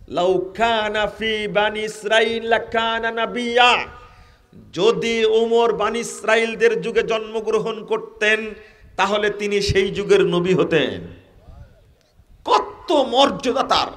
লাউ কানা ফি বানি ইসরাইল লাকানা নাবিয়্যা, যদি ওমর বানি ইসরাইলদের যুগে জন্মগ্রহণ করতেন তাহলে তিনি সেই যুগের নবী হতেন। কত মর্যাদা তার!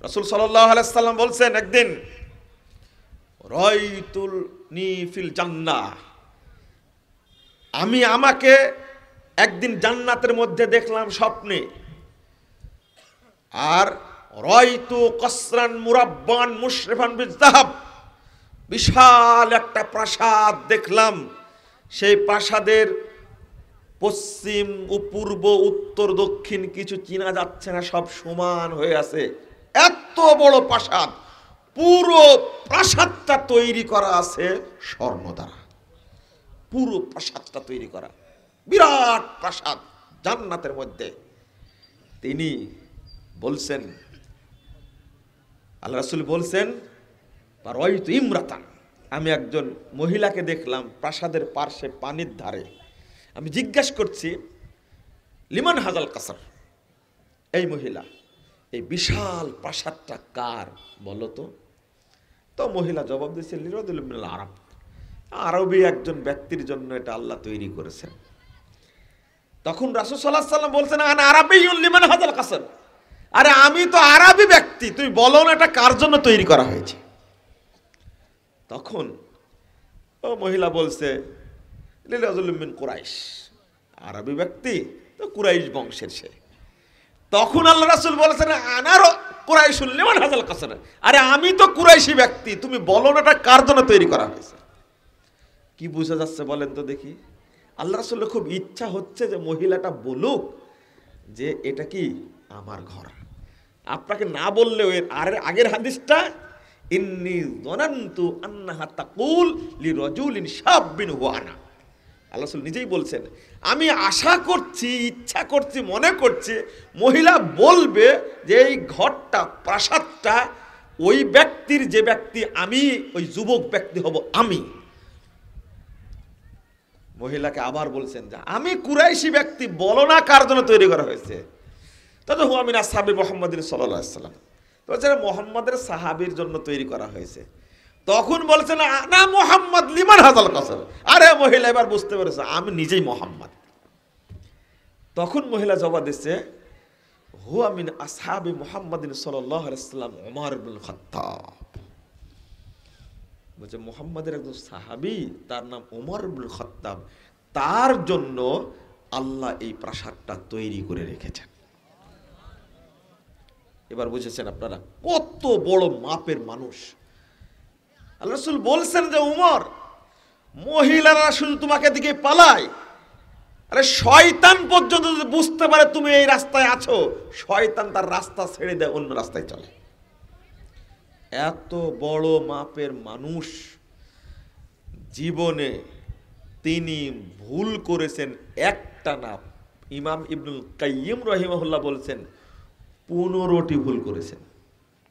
রাসূল সাল্লাল্লাহু আলাইহি সাল্লাম বলছেন একদিন, রাইতুলনি ফিল জান্নাহ, আমি আমাকে একদিন জান্নাতের মধ্যে দেখলাম স্বপ্নে, আর রাইতু কসরান মুরাব্বান মুশরিফান বিযযাহাব, বিশাল একটা প্রাসাদ দেখলাম, সেই প্রাসাদের পশ্চিম ও পূর্ব উত্তর দক্ষিণ কিছু চিনা যাচ্ছে না, সব সমান হয়ে আছে। এত বড় প্রাসাদ, পুরো প্রাসাদটা তৈরি করা আছে স্বর্ণ দ্বারা, পুরো প্রাসাদটা তৈরি করা, বিরাট প্রাসাদ জান্নাতের মধ্যে। তিনি বলছেন, আল্লাহ রাসূল বলছেন, রাআইতু ইমরাতান, আমি একজন মহিলাকে দেখলাম প্রাসাদের পার্শ্বে পানির ধারে। আমি জিজ্ঞাসা করছি, লিমান হাজাল কাসর, এই মহিলা, এই বিশাল প্রাসাদটা কার বলো তো? তো মহিলা জবাব দিয়েছে, লিরাজুলিন মিনাল আরব, আরবি একজন ব্যক্তির জন্য এটা আল্লাহ তৈরি করেছেন। তখন রাসূল সাল্লাল্লাহু আলাইহি ওয়াসাল্লাম বলছেন, আনা আরাবিয়্যুন লিমান হাজাল কাসর, আরে আমি তো আরবি ব্যক্তি, তুমি বলো না এটা কার জন্য তৈরি করা হয়েছে? তখন ও মহিলা বলছে, লিরাজুলিন মিন কুরাইশ, আরবি ব্যক্তি তো কুরাইশ বংশের সে। তখন আল্লাহ রাসূল বলেছেন, আনার কুরাইশুল লিমান হাজাল কাসর, আরে আমি তো কুরাইশি ব্যক্তি, তুমি বলো না এটা কার জন্য তৈরি করা হয়েছে? কি বোঝা যাচ্ছে বলেন তো দেখি? আল্লাহ রাসূলের খুব ইচ্ছা হচ্ছে যে মহিলাটা বলুক যে এটা কি আমার ঘর। আপনাকে না বললেও এর আগের হাদিসটা, ইন্নী যানানতু আন্নাহা তাকুল লিরাজুলিন শাবিন হুয়া আনা, আল্লাহ রাসূল নিজেই বলছেন, আমি আশা করছি, ইচ্ছা করছি, মনে করছি মহিলা বলবে যে এই ঘরটা, প্রাসাদটা ওই ব্যক্তির, যে ব্যক্তি আমি, ওই যুবক ব্যক্তি হব আমি। মহিলাকে আবার বলছেন যে আমি কুরাইশি ব্যক্তি, বলো না কার জন্য তৈরি করা হয়েছে? তবে হুয়া মিন আসহাবি মুহাম্মাদিন সাল্লাল্লাহু আলাইহি ওয়াসাল্লাম, বলছেন মুহাম্মাদের সাহাবীর জন্য তৈরি করা হয়েছে। তখন বলছেন, না মুহাম্মদ লিমান হাজাল কাসর, আরে মহিলা এবার বুঝতে পেরেছে আমি নিজেই মুহাম্মদ। তখন মহিলা জবাব দিচ্ছে, হুয়া মিন আসহাবি মুহাম্মাদিন সাল্লাল্লাহু আলাইহি ওয়াসাল্লাম ওমর ইবনুল খাত্তাব, বলছে মুহাম্মাদের একজন সাহাবী, তার নাম ওমর ইবনুল খাত্তাব, তার জন্য আল্লাহ এই প্রাসাদটা তৈরি করে রেখেছেন। এবার বুঝেছেন আপনারা কত বড় মাপের মানুষ? আল্লাহ রাসূল বলছেন যে উমর, মহিলারা শুধু তোমাকে দিকে পালায়, আরে শয়তান পর্যন্ত যদি বুঝতে পারে তুমি এই রাস্তায় আছো, শয়তান তার রাস্তা ছেড়ে দেয়, অন্য রাস্তায় চলে। এত বড় মাপের মানুষ, জীবনে তিনি ভুল করেছেন একটা না, ইমাম ইবনুল কাইয়িম রাহিমাহুল্লাহ বলছেন 15টি ভুল করেছেন।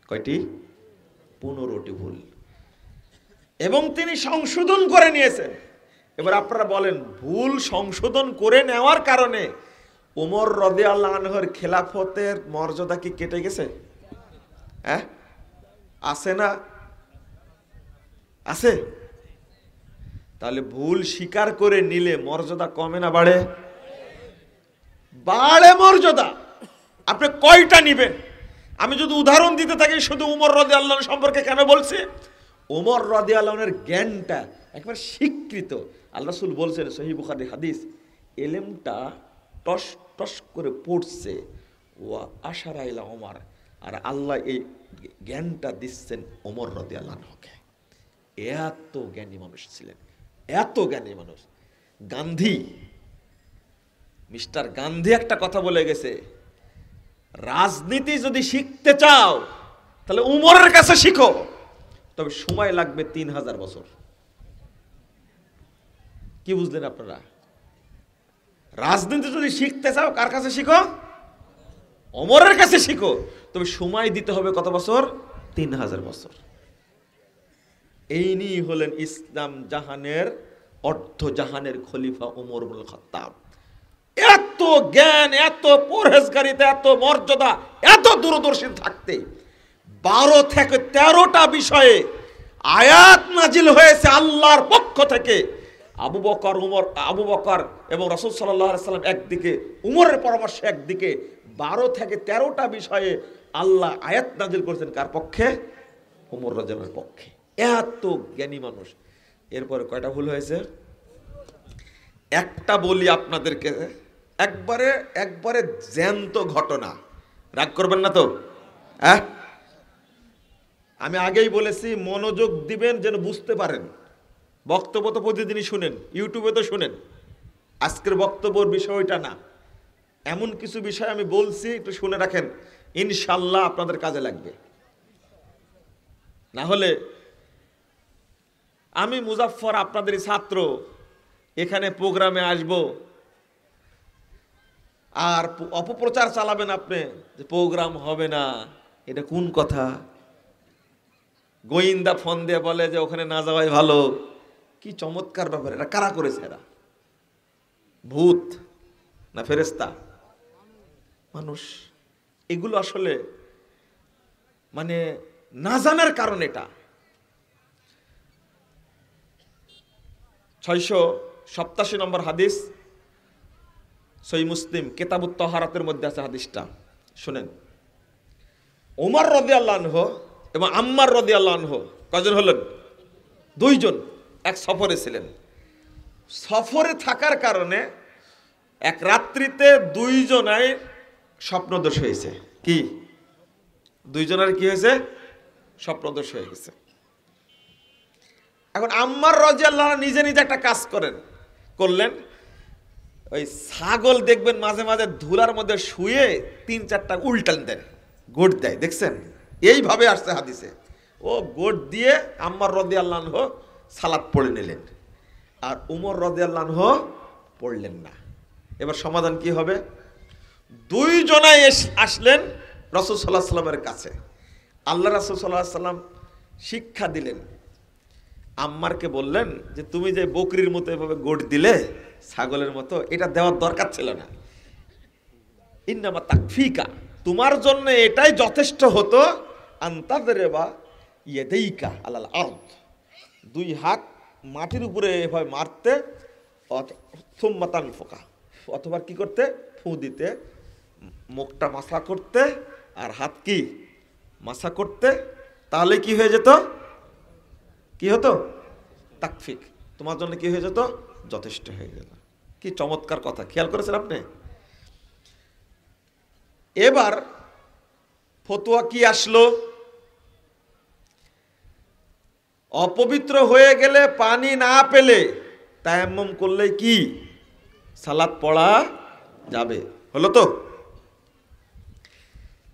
কয়টি? 15টি ভুল, এবং তিনি সংশোধন করে নিয়েছেন। এবার আপনারা বলেন, ভুল সংশোধন করে নেওয়ার কারণে ওমর রাদিয়াল্লাহু আনহুর খেলাফতের মর্যাদা কি কেটে গেছে? হ্যাঁ, আছে না? আছে। তাহলে ভুল স্বীকার করে নিলে মর্যাদা কমে না বাড়ে? বাড়ে মর্যাদা। আপনি কয়টা নিবেন? আমি যদি উদাহরণ দিতে থাকি শুধু উমর রাদিয়াল্লাহু আনহু সম্পর্কে কেন বলছি? ওমর রাদিয়াল্লাহু আনহুর জ্ঞানটা একবার স্বীকৃত। আল্লাহ রাসূল বলছেন সহিহ বুখারী হাদিস, এলেমটা টস টস করে পড়ছে ওয়া আশারা ইলা ওমর, আর আল্লাহ এই জ্ঞানটা দিচ্ছেন ওমর রাদিয়াল্লাহু আনহুকে। এত জ্ঞানী মানুষ ছিলেন, এত জ্ঞানী মানুষ। গান্ধী, মিস্টার গান্ধী একটা কথা বলে গেছে, রাজনীতি যদি শিখতে চাও তাহলে উমরের কাছে শিখো, তবে সময় লাগবে 3000 বছর। কি বুঝলেন আপনারা? রাজনীতি যদি শিখতে চাও কার কাছে শিখো? ওমরের কাছে শিখো, তবে সময় দিতে হবে কত বছর? 3000 বছর। এই নিয়ে হলেন ইসলাম জাহানের, অর্ধ জাহানের খলিফা ওমর ইবনুল খাত্তাব। এত জ্ঞান, এত পরহেজগারিতা, এত মর্যাদা, এত দূরদর্শী থাকতে 12 থেকে 13টা বিষয়ে আয়াত নাজিল হয়েছে আল্লাহর পক্ষ থেকে। আবু বকর এবং রাসূল সাল্লাল্লাহু আলাইহি সাল্লাম একদিকে, উমরের পরামর্শ একদিকে, 12 থেকে 13টা বিষয়ে আল্লাহ আয়াত নাজিল করেছেন কার পক্ষে? উমর রাদিয়াল্লাহু আনহুর পক্ষে। এত জ্ঞানী মানুষ, এরপরে কয়টা ভুল হয়েছে? একটা বলি আপনাদেরকে, একবারে জ্যান্ত ঘটনা, রাগ করবেন না তো? হ্যাঁ, আমি আগেই বলেছি মনোযোগ দিবেন যেন বুঝতে পারেন। বক্তব্য তো প্রতিদিনই শুনেন, ইউটিউবে তো শুনেন। আজকের বক্তব্যের বিষয়টা না, এমন কিছু বিষয় আমি বলছি, একটু শুনে রাখেন, ইনশাল্লাহ আপনাদের কাজে লাগবে। না হলে আমি মুজাফফর আপনাদেরই ছাত্র, এখানে প্রোগ্রামে আসব আর অপপ্রচার চালাবেন আপনি যে প্রোগ্রাম হবে না। এটা কোন কথা? গোয়েন্দা ফোন দিয়ে বলে যে ওখানে না যাওয়াই ভালো। কি চমৎকার ব্যাপার! এটা কারা করেছে? এরা ভূত না ফেরেশতা? মানুষ। এগুলো আসলে মানে না জানার কারণ। এটা 687 নম্বর হাদিস, সহিহ মুসলিম কিতাবুত তাহারাতের মধ্যে আছে হাদিসটা, শুনেন। ওমর রাদিয়াল্লাহু আনহু এবং আম্মার রাদিয়াল্লাহু আনহু কয়জন হলেন? দুইজন। এক সফরে ছিলেন। সফরে থাকার কারণে এক রাত্রিতে দুইজনাই স্বপ্নদোষ হয়েছে। কি? দুইজনের কি হয়েছে? স্বপ্নদোষ হয়ে গেছে। এখন আম্মার রাদিয়াল্লাহু আনহু নিজে নিজে একটা কাজ করলেন। ওই ছাগল দেখবেন মাঝে মাঝে ধুলার মধ্যে শুয়ে 3-4টা উল্টান দেন, গোট দেয়, দেখছেন? এইভাবে আসছে হাদিসে। ও গোট দিয়ে আম্মার রাদিয়াল্লাহু আনহু সালাত পড়ে নিলেন, আর উমর রাদিয়াল্লাহু আনহু পড়লেন না। এবার সমাধান কি হবে? দুইজনাই আসলেন রাসূল সাল্লাল্লাহু আলাইহি সাল্লামের কাছে। আল্লাহ রাসূল সাল্লাল্লাহু আলাইহি সাল্লাম শিক্ষা দিলেন। আম্মারকে বললেন যে তুমি যে বকরির মতো এভাবে গোট দিলে, ছাগলের মতো, এটা দেওয়ার দরকার ছিল না। ইন্নামা তাকফিকা, তোমার জন্য এটাই যথেষ্ট হতো। আনতাদরিবা ইয়াদাইকা আলাল আরদ, দুই হাত মাটির উপরে এভাবে মারতে, সুম্মা তানফুকা, অথবা কি করতে? ফু দিতে, মুখটা মাসা করতে আর হাত কি মাসা করতে। তাহলে কি হয়ে যেত? কি হতো? তাকফিক, তোমার জন্য কি হয়ে যেত? যথেষ্ট হয়ে যেত। কি চমৎকার কথা, খেয়াল করেছেন আপনি? এবার ফতোয়া কি আসলো? অপবিত্র হয়ে গেলে, পানি না পেলে তায়াম্মুম করলে কি সালাত পড়া যাবে। হলো তো?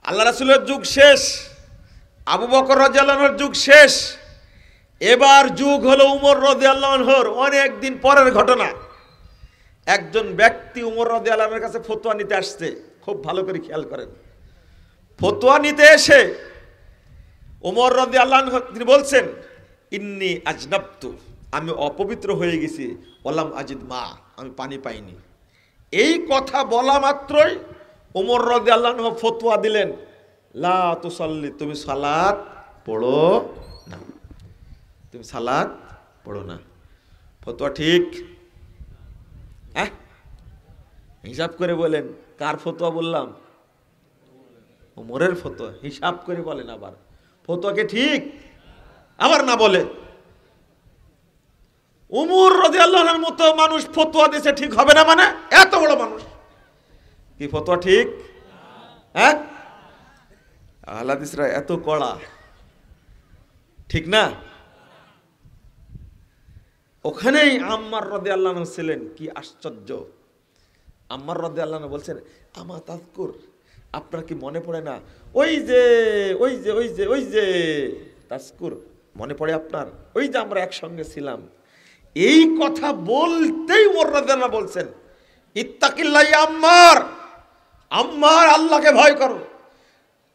আল্লাহ রাসূলের যুগ শেষ, আবু বকর রাদিয়াল্লাহু আনহুর যুগ শেষ, এবার যুগ হলো উমর রাদিয়াল্লাহু আনহুর। অনেক দিন পরের ঘটনা। একজন ব্যক্তি উমর রাদিয়াল্লাহু আনহুর কাছে ফতোয়া নিতে আসছে। খুব ভালো করে খেয়াল করেন। ফতোয়া নিতে এসে উমর রাদিয়াল্লাহু আনহু তিনি বলছেন, ইন্নী আজনাবতু, আমি অপবিত্র হয়ে গেছি, ওয়ালাম আজিদ মা, আমি পানি পাইনি। এই কথা বলা মাত্রই উমর রাদিয়াল্লাহু আনহু ফতোয়া দিলেন, লা তুসাল্লি, তুমি সালাত পড়ো না, তুমি সালাত পড়ো না। ফতোয়া ঠিক? হ্যাঁ, হিসাব করে বলেন কার ফতোয়া বললাম? উমরের ফতোয়া। হিসাব করে বলেন আবার, ফতোয়াকে ঠিক আবার না বলে। উমর রাদিয়াল্লাহু আনহুর মতো মানুষ ফতোয়া দিয়েছে, ঠিক হবে না মানে? এত বড় মানুষ, কি ফতোয়া ঠিক? হ্যাঁ, আহলে হাদিসরা এত কড়া, ঠিক না? ওখানেই আম্মার রাদিয়াল্লাহু আনহু ছিলেন। কি আশ্চর্য! আম্মার রাদিয়াল্লাহু আনহু বলছেন, আমা তাযকুর, আপনার কি মনে পড়ে না? ওই যে তাযকুর, মনে পড়ে আপনার? ওই যে আমরা একসঙ্গে ছিলাম। এই কথা বলতেই ওমর রাদিয়াল্লাহু আনহু বলছেন, ইত্তাকিল্লাহ ইয়া আম্মার, আম্মার আল্লাহকে ভয় করো।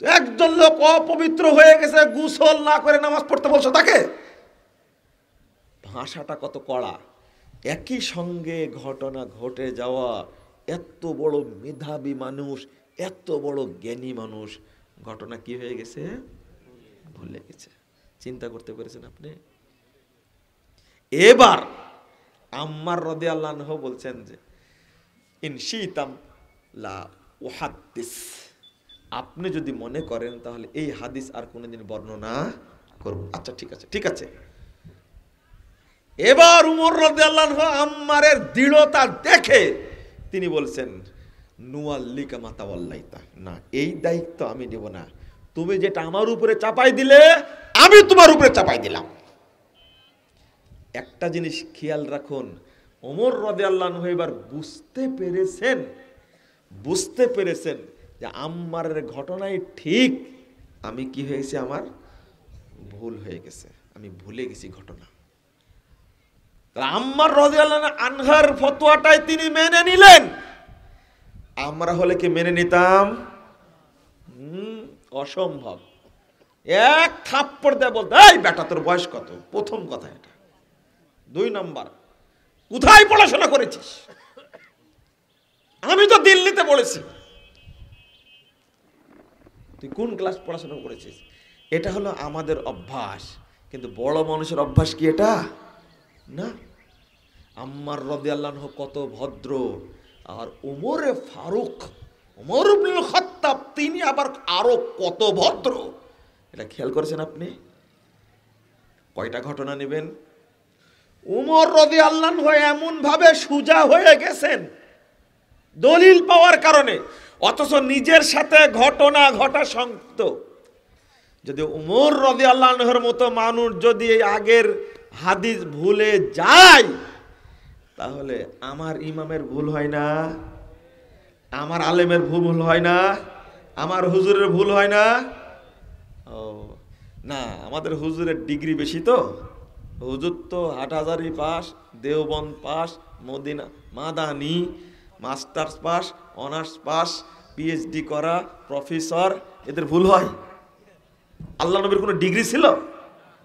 একজন লোক অপবিত্র হয়ে গেছে, গোসল না করে নামাজ পড়তে বলছো তাকে? ভাষাটা কত কড়া! একই সঙ্গে ঘটনা ঘটে যাওয়া, এত বড় মেধাবী মানুষ, এত বড় জ্ঞানী মানুষ, ঘটনা কি হয়ে গেছে? ভুলে গেছে। চিন্তা করতে পেরেছেন আপনি? এবার আম্মার রাদিয়াল্লাহু আনহু বলছেন যে ইনশিতাম লা উহাদ্দিস, আপনি যদি মনে করেন তাহলে এই হাদিস আর কোনোদিন বর্ণনা করব। আচ্ছা ঠিক আছে, ঠিক আছে। এবার উমর রাদিয়াল্লাহু আনহু আম্মারের দৃঢ়তা দেখে তিনি বলছেন নুয়াল্লিকা মা তাওয়াল্লাইতা, না এই দায়িত্ব আমি দেব না, তুমি যেটা আমার উপরে চাপাই দিলে আমি তোমার উপরে চাপাই দিলাম। একটা জিনিস খেয়াল রাখুন, ওমর রাদিয়াল্লাহু আনহু এবার বুঝতে পেরেছেন যে আম্মারের ঘটনাই ঠিক, আমি কি হয়েছে, আমার ভুল হয়ে গেছে, আমি ভুলে গেছি ঘটনা। আম্মার রাদিয়াল্লাহু আনহার ফতোয়াটাই তিনি মেনে নিলেন। আমরা হলে কি মেনে নিতাম? অসম্ভব। এক থাপ্পড় দেয়া বলতে, এই বেটা তোর বয়স কত? প্রথম কথা এটা। 2 নাম্বার, কোথায় পড়াশোনা করেছিস? আমি তো দিল্লিতে পড়েছি, তুই কোন ক্লাস পড়াশোনা করেছিস? এটা হলো আমাদের অভ্যাস, কিন্তু বড় মানুষের অভ্যাস কি এটা? না। আম্মার রাদিয়াল্লাহু আনহু কত ভদ্র, আর ওমরে ফারুক, ওমর ইবনুল খাত্তাব, তিনি আবার আরো কত ভদ্র, এটা খেয়াল করেছেন আপনি? কয়টা ঘটনা নেবেন? ওমর রাদিয়াল্লাহু আনহু এমন ভাবে সুজা হয়ে গেছেন দলিল পাওয়ার কারণে, অথচ নিজের সাথে ঘটনা ঘটা সংযুক্ত। যদি ওমর রাদিয়াল্লাহু আনহুর মতো মানুষ যদি এই আগের হাদিস ভুলে যায়, তাহলে আমার ইমামের ভুল হয় না, আমার আলেমের ভুল হয় না, আমার হুজুরের ভুল হয় না? ও না, আমাদের হুজুরের ডিগ্রি বেশি, তো হুজুর তো Hathazari pass, Deoband pass, Medina মাদানি masters pass, honours pass, PhD করা প্রফেসর, এদের ভুল হয়? আল্লাহ নবীর কোনো ডিগ্রি ছিল?